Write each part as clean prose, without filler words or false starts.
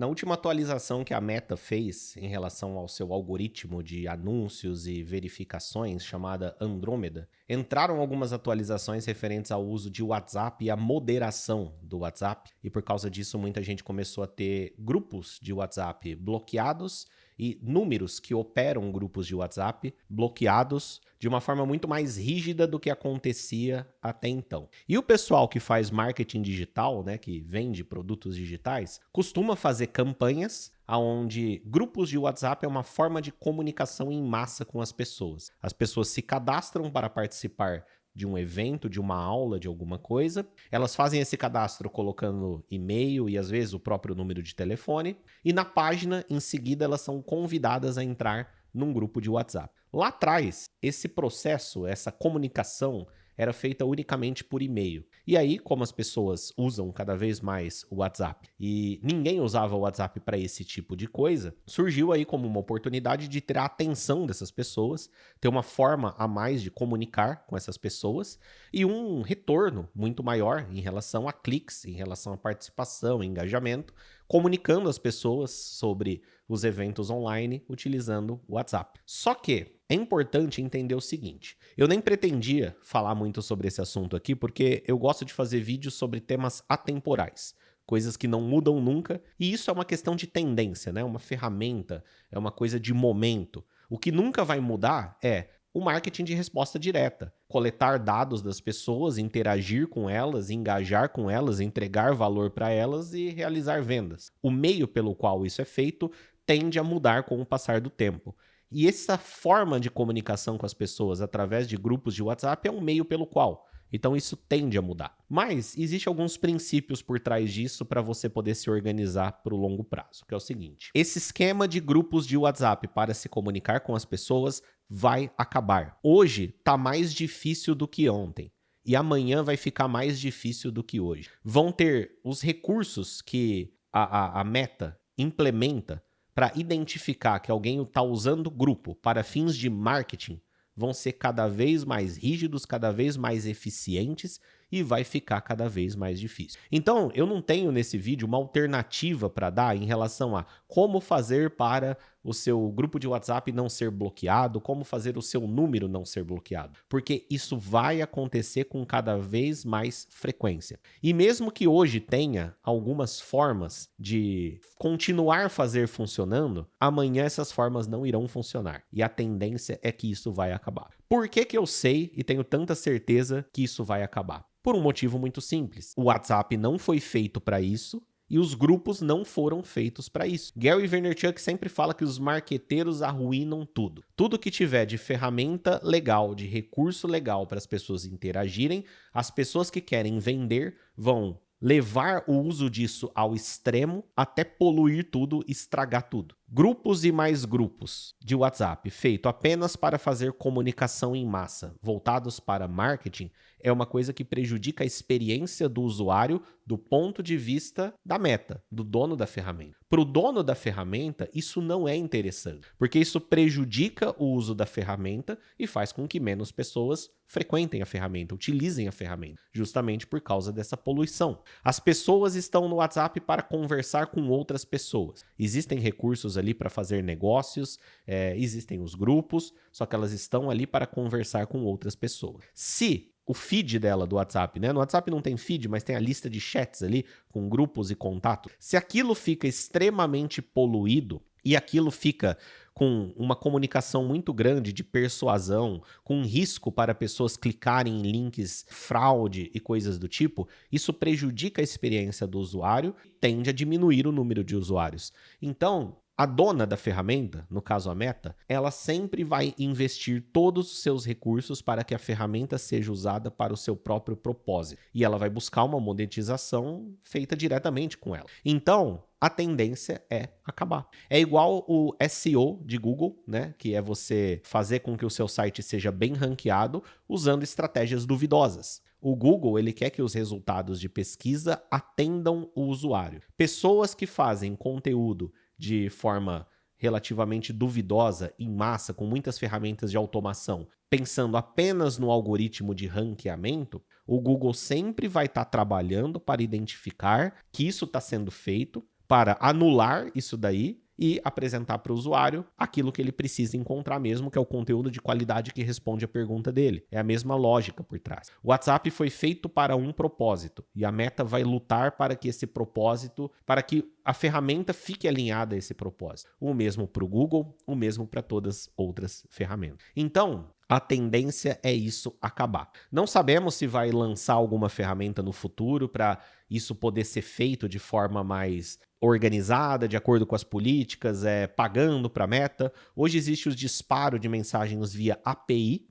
Na última atualização que a Meta fez em relação ao seu algoritmo de anúncios e verificações, chamada Andrômeda, entraram algumas atualizações referentes ao uso de WhatsApp e a moderação do WhatsApp, e por causa disso muita gente começou a ter grupos de WhatsApp bloqueados e números que operam grupos de WhatsApp bloqueados de uma forma muito mais rígida do que acontecia até então. E o pessoal que faz marketing digital, né, que vende produtos digitais, costuma fazer campanhas onde grupos de WhatsApp é uma forma de comunicação em massa com as pessoas. As pessoas se cadastram para participar de um evento, de uma aula, de alguma coisa. Elas fazem esse cadastro colocando e-mail e às vezes o próprio número de telefone. E na página, em seguida, elas são convidadas a entrar num grupo de WhatsApp. Lá atrás, esse processo, essa comunicação era feita unicamente por e-mail. E aí, como as pessoas usam cada vez mais o WhatsApp e ninguém usava o WhatsApp para esse tipo de coisa, surgiu aí como uma oportunidade de ter a atenção dessas pessoas, ter uma forma a mais de comunicar com essas pessoas e um retorno muito maior em relação a cliques, em relação a participação, engajamento, comunicando as pessoas sobre os eventos online utilizando o WhatsApp. Só que é importante entender o seguinte, eu nem pretendia falar muito sobre esse assunto aqui porque eu gosto de fazer vídeos sobre temas atemporais, coisas que não mudam nunca, e isso é uma questão de tendência, né? Uma ferramenta, é uma coisa de momento. O que nunca vai mudar é o marketing de resposta direta, coletar dados das pessoas, interagir com elas, engajar com elas, entregar valor para elas e realizar vendas. O meio pelo qual isso é feito tende a mudar com o passar do tempo. E essa forma de comunicação com as pessoas através de grupos de WhatsApp é um meio pelo qual. Então isso tende a mudar. Mas existem alguns princípios por trás disso para você poder se organizar para o longo prazo, que é o seguinte. Esse esquema de grupos de WhatsApp para se comunicar com as pessoas vai acabar. Hoje está mais difícil do que ontem. E amanhã vai ficar mais difícil do que hoje. Vão ter os recursos que a Meta implementa para identificar que alguém está usando o grupo para fins de marketing, vão ser cada vez mais rígidos, cada vez mais eficientes e vai ficar cada vez mais difícil. Então, eu não tenho nesse vídeo uma alternativa para dar em relação a como fazer para o seu grupo de WhatsApp não ser bloqueado, como fazer o seu número não ser bloqueado, porque isso vai acontecer com cada vez mais frequência. E mesmo que hoje tenha algumas formas de continuar a fazer funcionando, amanhã essas formas não irão funcionar. E a tendência é que isso vai acabar. Por que que eu sei e tenho tanta certeza que isso vai acabar? Por um motivo muito simples. O WhatsApp não foi feito para isso e os grupos não foram feitos para isso. Gary Vaynerchuk sempre fala que os marqueteiros arruinam tudo. Tudo que tiver de ferramenta legal, de recurso legal para as pessoas interagirem, as pessoas que querem vender vão levar o uso disso ao extremo até poluir tudo, estragar tudo. Grupos e mais grupos de WhatsApp feito apenas para fazer comunicação em massa, voltados para marketing, é uma coisa que prejudica a experiência do usuário do ponto de vista da Meta, do dono da ferramenta. Para o dono da ferramenta, isso não é interessante, porque isso prejudica o uso da ferramenta e faz com que menos pessoas frequentem a ferramenta, utilizem a ferramenta, justamente por causa dessa poluição. As pessoas estão no WhatsApp para conversar com outras pessoas. Existem recursos ali para fazer negócios, existem os grupos, só que elas estão ali para conversar com outras pessoas. Se o feed dela do WhatsApp, né? No WhatsApp não tem feed, mas tem a lista de chats ali com grupos e contatos. Se aquilo fica extremamente poluído e aquilo fica com uma comunicação muito grande de persuasão, com risco para pessoas clicarem em links fraude e coisas do tipo, isso prejudica a experiência do usuário e tende a diminuir o número de usuários. Então, a dona da ferramenta, no caso a Meta, ela sempre vai investir todos os seus recursos para que a ferramenta seja usada para o seu próprio propósito. E ela vai buscar uma monetização feita diretamente com ela. Então, a tendência é acabar. É igual o SEO de Google, né? Que é você fazer com que o seu site seja bem ranqueado usando estratégias duvidosas. O Google, ele quer que os resultados de pesquisa atendam o usuário. Pessoas que fazem conteúdo de forma relativamente duvidosa, em massa, com muitas ferramentas de automação, pensando apenas no algoritmo de ranqueamento, o Google sempre vai estar trabalhando para identificar que isso está sendo feito, para anular isso daí e apresentar para o usuário aquilo que ele precisa encontrar mesmo, que é o conteúdo de qualidade que responde a pergunta dele. É a mesma lógica por trás. O WhatsApp foi feito para um propósito e a Meta vai lutar para que esse propósito, para que a ferramenta fique alinhada a esse propósito. O mesmo para o Google, o mesmo para todas as outras ferramentas. Então, a tendência é isso acabar. Não sabemos se vai lançar alguma ferramenta no futuro para isso poder ser feito de forma mais organizada, de acordo com as políticas, pagando para a Meta. Hoje existe o disparo de mensagens via API,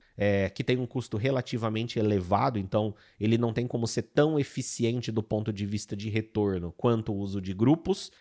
que tem um custo relativamente elevado, então ele não tem como ser tão eficiente do ponto de vista de retorno quanto o uso de grupos,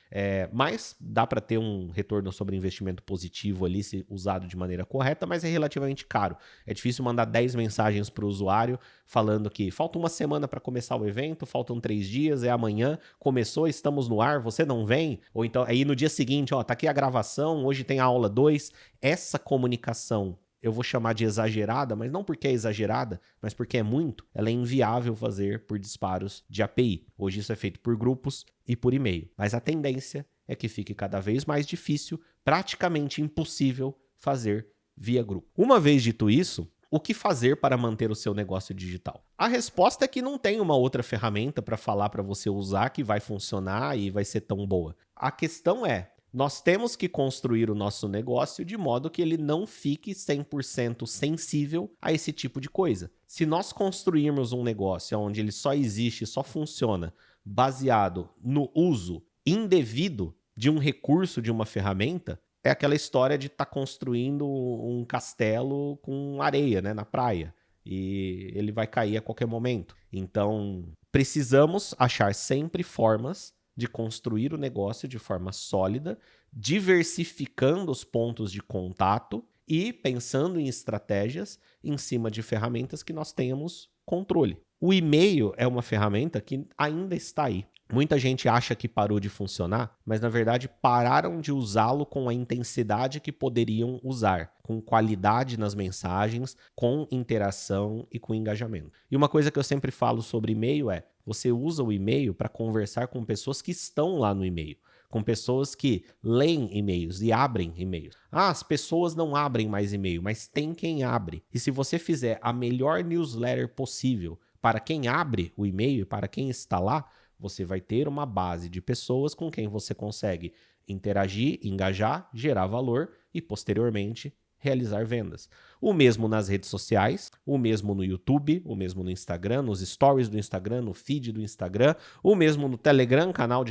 mas dá para ter um retorno sobre investimento positivo ali se usado de maneira correta, mas é relativamente caro. É difícil mandar 10 mensagens para o usuário falando que falta uma semana para começar o evento, faltam 3 dias, é amanhã, começou, estamos no ar, você não vem? Ou então aí no dia seguinte, tá aqui a gravação, hoje tem a aula 2, essa comunicação eu vou chamar de exagerada, mas não porque é exagerada, mas porque é muito, ela é inviável fazer por disparos de API. Hoje isso é feito por grupos e por e-mail. Mas a tendência é que fique cada vez mais difícil, praticamente impossível fazer via grupo. Uma vez dito isso, o que fazer para manter o seu negócio digital? A resposta é que não tem uma outra ferramenta para falar para você usar que vai funcionar e vai ser tão boa. A questão é, nós temos que construir o nosso negócio de modo que ele não fique 100% sensível a esse tipo de coisa. Se nós construirmos um negócio onde ele só existe, só funciona, baseado no uso indevido de um recurso, de uma ferramenta, é aquela história de estar construindo um castelo com areia, né, na praia. E ele vai cair a qualquer momento. Então, precisamos achar sempre formas de construir o negócio de forma sólida, diversificando os pontos de contato e pensando em estratégias em cima de ferramentas que nós tenhamos controle. O e-mail é uma ferramenta que ainda está aí. Muita gente acha que parou de funcionar, mas na verdade pararam de usá-lo com a intensidade que poderiam usar, com qualidade nas mensagens, com interação e com engajamento. E uma coisa que eu sempre falo sobre e-mail é, você usa o e-mail para conversar com pessoas que estão lá no e-mail, com pessoas que leem e-mails e abrem e-mails. As pessoas não abrem mais e-mail, mas tem quem abre. E se você fizer a melhor newsletter possível para quem abre o e-mail, para quem está lá, você vai ter uma base de pessoas com quem você consegue interagir, engajar, gerar valor e, posteriormente, realizar vendas. O mesmo nas redes sociais, o mesmo no YouTube, o mesmo no Instagram, nos stories do Instagram, no feed do Instagram, o mesmo no Telegram, canal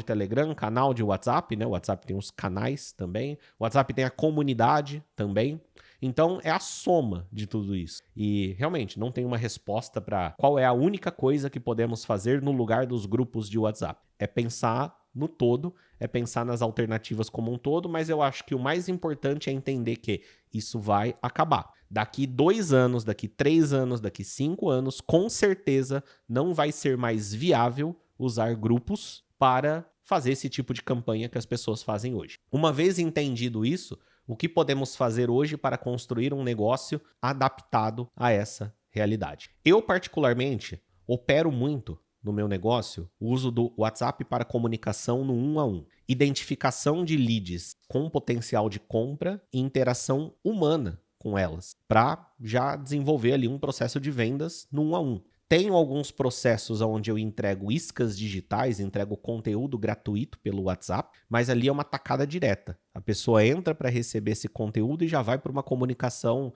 de WhatsApp, né? O WhatsApp tem os canais também, o WhatsApp tem a comunidade também. Então, é a soma de tudo isso. E, realmente, não tem uma resposta para qual é a única coisa que podemos fazer no lugar dos grupos de WhatsApp. É pensar no todo, é pensar nas alternativas como um todo, mas eu acho que o mais importante é entender que isso vai acabar. Daqui 2 anos, daqui 3 anos, daqui 5 anos, com certeza não vai ser mais viável usar grupos para fazer esse tipo de campanha que as pessoas fazem hoje. Uma vez entendido isso, o que podemos fazer hoje para construir um negócio adaptado a essa realidade? Eu, particularmente, opero muito no meu negócio o uso do WhatsApp para comunicação no 1 a 1. Identificação de leads com potencial de compra e interação humana com elas, para já desenvolver ali um processo de vendas no 1 a 1. Tenho alguns processos onde eu entrego iscas digitais, entrego conteúdo gratuito pelo WhatsApp, mas ali é uma tacada direta. A pessoa entra para receber esse conteúdo e já vai para uma comunicação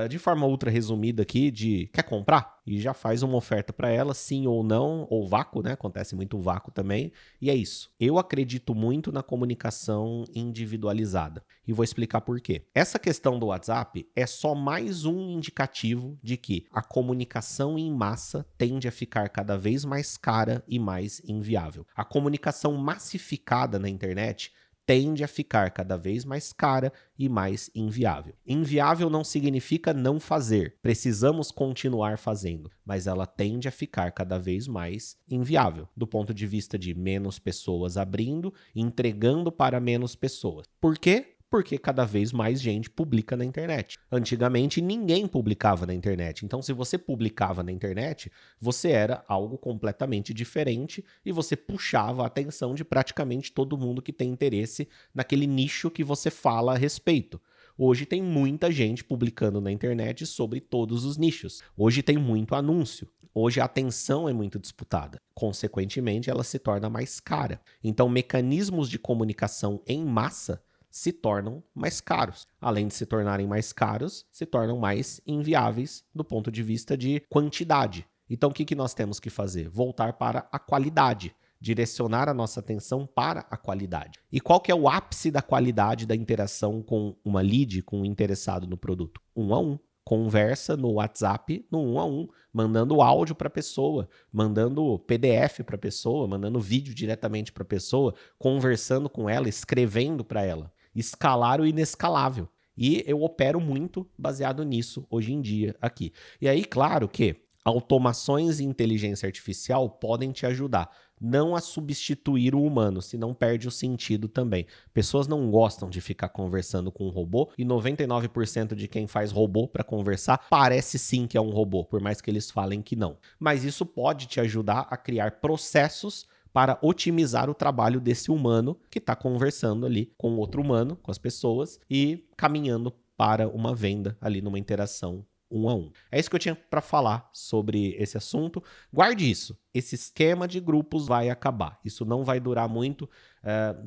de forma ultra resumida aqui de quer comprar? E já faz uma oferta para ela, sim ou não, ou vácuo, né? Acontece muito vácuo também. E é isso. Eu acredito muito na comunicação individualizada. E vou explicar por quê. Essa questão do WhatsApp é só mais um indicativo de que a comunicação em massa tende a ficar cada vez mais cara e mais inviável. A comunicação massificada na internet tende a ficar cada vez mais cara e mais inviável. Inviável não significa não fazer, precisamos continuar fazendo, mas ela tende a ficar cada vez mais inviável, do ponto de vista de menos pessoas abrindo, entregando para menos pessoas. Por quê? Porque cada vez mais gente publica na internet. Antigamente, ninguém publicava na internet. Então, se você publicava na internet, você era algo completamente diferente e você puxava a atenção de praticamente todo mundo que tem interesse naquele nicho que você fala a respeito. Hoje tem muita gente publicando na internet sobre todos os nichos. Hoje tem muito anúncio. Hoje a atenção é muito disputada. Consequentemente, ela se torna mais cara. Então, mecanismos de comunicação em massa se tornam mais caros. Além de se tornarem mais caros, se tornam mais inviáveis do ponto de vista de quantidade. Então, o que nós temos que fazer? Voltar para a qualidade. Direcionar a nossa atenção para a qualidade. E qual que é o ápice da qualidade da interação com uma lead, com um interessado no produto? 1 a 1. Conversa no WhatsApp no 1 a 1, mandando áudio para a pessoa, mandando PDF para a pessoa, mandando vídeo diretamente para a pessoa, conversando com ela, escrevendo para ela. Escalar o inescalável. E eu opero muito baseado nisso hoje em dia aqui. E aí, claro que automações e inteligência artificial podem te ajudar. Não a substituir o humano, senão perde o sentido também. Pessoas não gostam de ficar conversando com um robô e 99% de quem faz robô para conversar parece sim que é um robô, por mais que eles falem que não. Mas isso pode te ajudar a criar processos para otimizar o trabalho desse humano que está conversando ali com outro humano, com as pessoas e caminhando para uma venda ali numa interação 1 a 1. É isso que eu tinha para falar sobre esse assunto. Guarde isso. Esse esquema de grupos vai acabar. Isso não vai durar muito.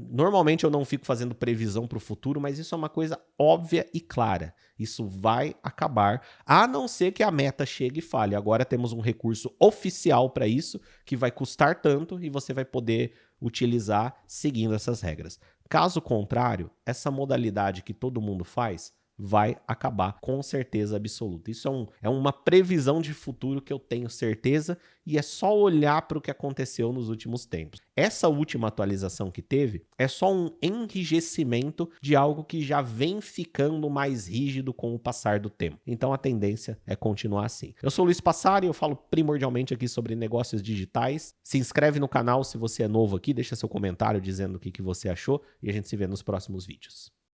Normalmente eu não fico fazendo previsão para o futuro, mas isso é uma coisa óbvia e clara. Isso vai acabar, a não ser que a Meta chegue e fale. Agora temos um recurso oficial para isso, que vai custar tanto e você vai poder utilizar seguindo essas regras. Caso contrário, essa modalidade que todo mundo faz vai acabar com certeza absoluta. Isso é uma previsão de futuro que eu tenho certeza e é só olhar para o que aconteceu nos últimos tempos. Essa última atualização que teve é só um enrijecimento de algo que já vem ficando mais rígido com o passar do tempo. Então a tendência é continuar assim. Eu sou o Luiz Passari, eu falo primordialmente aqui sobre negócios digitais. Se inscreve no canal se você é novo aqui, deixa seu comentário dizendo o que você achou e a gente se vê nos próximos vídeos.